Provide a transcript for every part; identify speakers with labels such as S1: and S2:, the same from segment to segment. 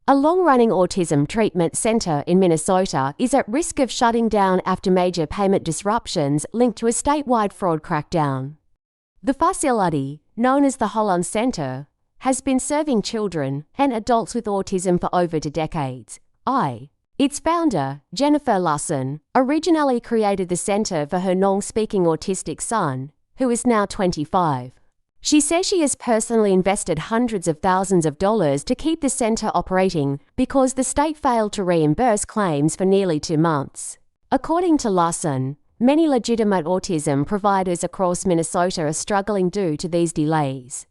S1: A long-running autism treatment center in Minnesota is at risk of shutting down after major payment disruptions linked to a statewide fraud crackdown. The facility, known as the Holland Center, has been serving children and adults with autism for over 2 decades. Its founder, Jennifer Larson, originally created the center for her non-speaking autistic son, who is now 25. She says she has personally invested hundreds of thousands of dollars to keep the center operating because the state failed to reimburse claims for nearly 2 months. According to Larson, many legitimate autism providers across Minnesota are struggling due to these delays.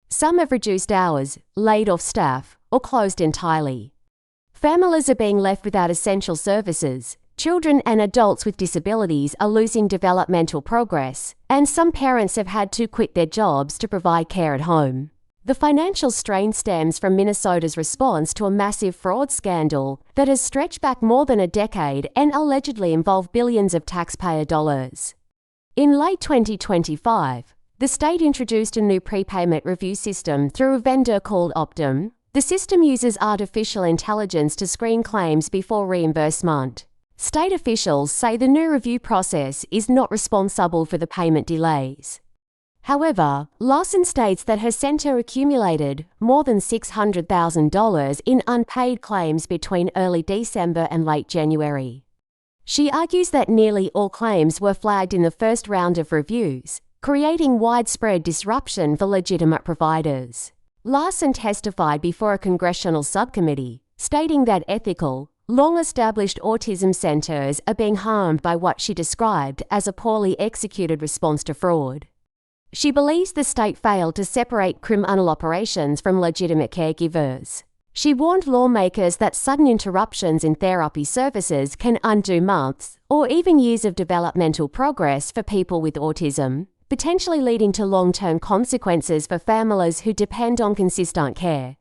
S1: Some have reduced hours, laid off staff, or closed entirely. Families are being left without essential services. Children and adults with disabilities are losing developmental progress, and some parents have had to quit their jobs to provide care at home. The financial strain stems from Minnesota's response to a massive fraud scandal that has stretched back more than a decade and allegedly involved billions of taxpayer dollars. In late 2025, the state introduced a new prepayment review system through a vendor called Optum. The system uses artificial intelligence to screen claims before reimbursement. State officials say the new review process is not responsible for the payment delays. However, Larson states that her center accumulated more than $600,000 in unpaid claims between early December and late January. She argues that nearly all claims were flagged in the first round of reviews, creating widespread disruption for legitimate providers. Larson testified before a congressional subcommittee, stating that ethical, long-established autism centers are being harmed by what she described as a poorly executed response to fraud. She believes the state failed to separate criminal operations from legitimate caregivers. She warned lawmakers that sudden interruptions in therapy services can undo months or even years of developmental progress for people with autism, potentially leading to long-term consequences for families who depend on consistent care.